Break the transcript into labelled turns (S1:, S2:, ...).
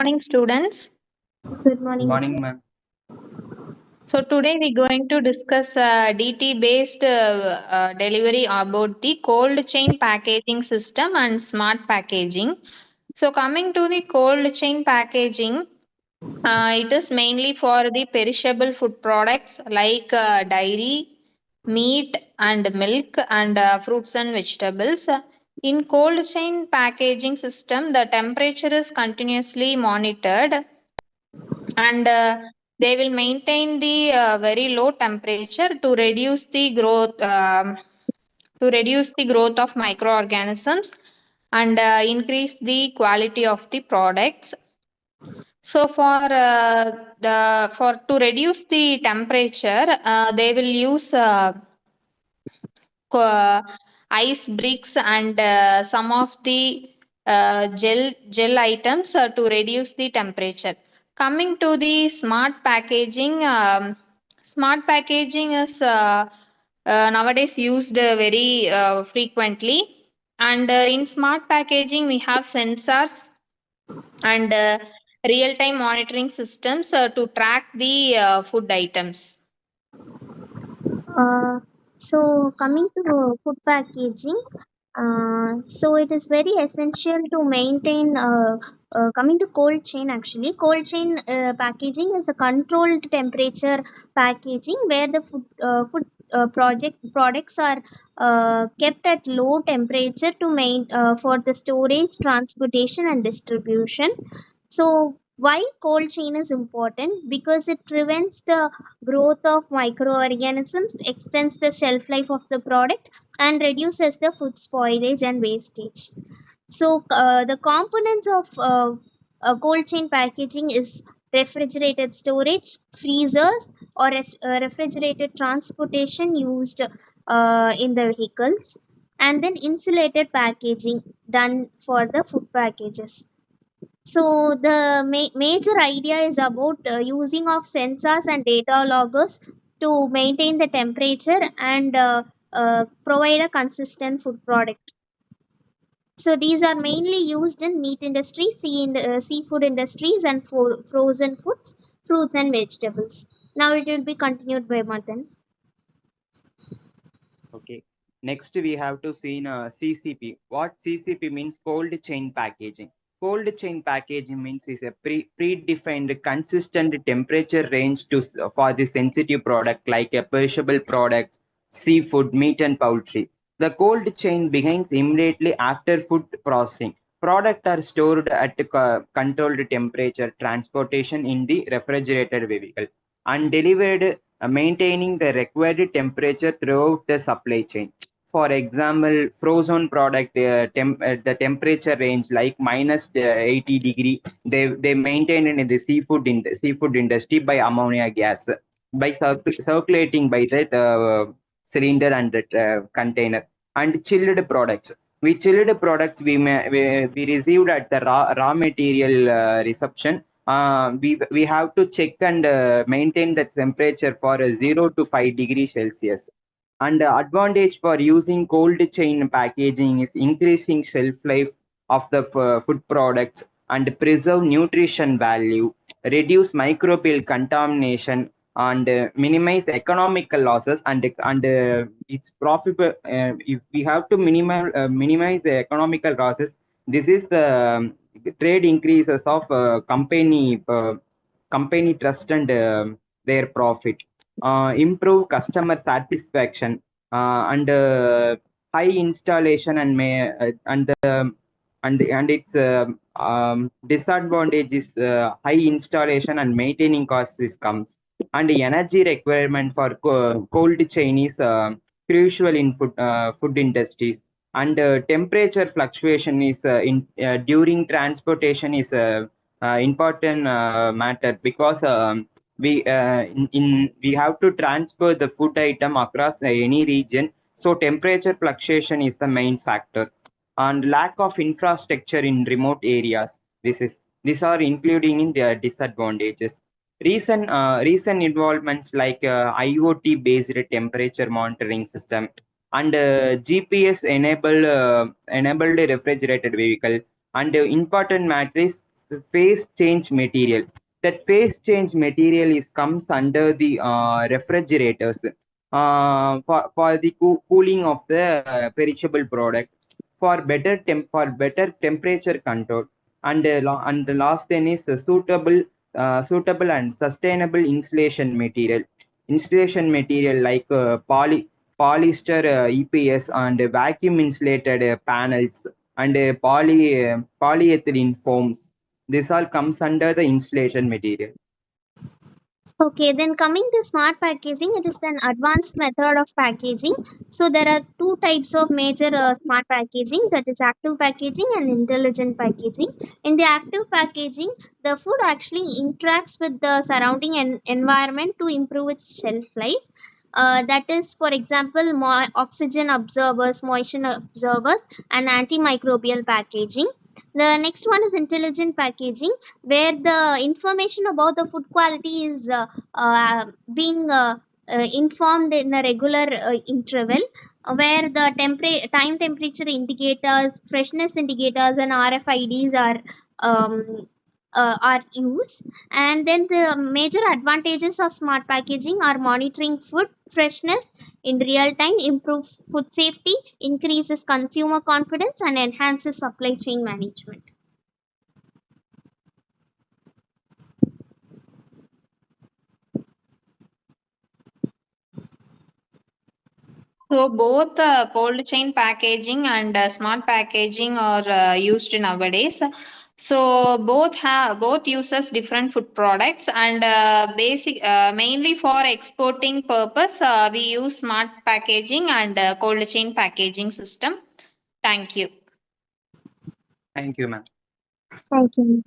S1: Morning, students.
S2: Good
S3: Good
S2: morning.
S3: morning, ma'am.
S1: So today we're going to discuss DT-based delivery about the cold chain packaging system and smart packaging. So coming to the cold chain packaging, it is mainly for the perishable food products like dairy, meat and milk and fruits and vegetables. In cold chain packaging system, the temperature is continuously monitored and they will maintain the very low temperature to reduce the growth of microorganisms and increase the quality of the products. So for to reduce the temperature, they will use ice bricks and some of the gel items to reduce the temperature. Coming to the smart packaging is nowadays used very frequently. And in smart packaging, we have sensors and real-time monitoring systems to track the food items.
S2: Uh, Coming to food packaging, so it is very essential to maintain. Coming to cold chain, actually, cold chain packaging is a controlled temperature packaging where the food products are kept at low temperature to main for the storage, transportation, and distribution. So why cold chain is important? Because it prevents the growth of microorganisms, extends the shelf life of the product, and reduces the food spoilage and wastage. So, the components of cold chain packaging is refrigerated storage, freezers, or refrigerated transportation used in the vehicles, and then insulated packaging done for the food packages. So the major idea is about using of sensors and data loggers to maintain the temperature and provide a consistent food product. So these are mainly used in meat industry, seafood industries, and for frozen foods, fruits and vegetables. Now it will be continued by Madan.
S3: Okay. Next, we have to see CCP. What CCP means? Cold chain packaging. Cold chain packaging means is a predefined consistent temperature range for the sensitive product like a perishable product, seafood, meat, and poultry. The cold chain begins immediately after food processing. Product are stored at controlled temperature transportation in the refrigerated vehicle and delivered maintaining the required temperature throughout the supply chain. For example, frozen product, the temperature range like minus 80 degree, they maintain in the seafood industry by ammonia gas, by circulating by that cylinder and that container. And chilled products. With chilled products, we received at the raw material reception, we have to check and maintain the temperature for 0 to 5 degrees Celsius. And the advantage for using cold chain packaging is increasing shelf life of the food products and preserve nutrition value, reduce microbial contamination, and minimize economical losses. And it's profitable. If we have to minimize the economical losses, this is the trade increases of company trust and their profit, improve customer satisfaction, and high installation and may and its disadvantage is high installation and maintaining costs is comes, and the energy requirement for cold chain is crucial in food industries, and temperature fluctuation is during transportation is important matter, because we have to transfer the food item across any region, so temperature fluctuation is the main factor. And lack of infrastructure in remote areas, these are including in their disadvantages. Recent involvements like IoT based temperature monitoring system and GPS enabled refrigerated vehicle, and important matter is phase change material. That phase change material comes under the refrigerators for the cooling of the perishable product for better temperature control. And the last thing is suitable and sustainable insulation material. Insulation material like polyester EPS and vacuum insulated panels and polyethylene foams. This all comes under the insulation material.
S2: Okay, then coming to smart packaging, it is an advanced method of packaging. So there are two types of major smart packaging, that is active packaging and intelligent packaging. In the active packaging, the food actually interacts with the surrounding environment to improve its shelf life. That is, for example, oxygen absorbers, moisture absorbers, and antimicrobial packaging. The next one is intelligent packaging, where the information about the food quality is being informed in a regular interval, where the time temperature indicators, freshness indicators, and RFIDs are used. And then the major advantages of smart packaging are monitoring food freshness in real time, improves food safety, increases consumer confidence, and enhances supply chain management.
S1: So both cold chain packaging and smart packaging are used nowadays. So both uses different food products, and basic mainly for exporting purpose, we use smart packaging and cold chain packaging system. Thank you.
S3: Thank you, ma'am.
S2: Thank you.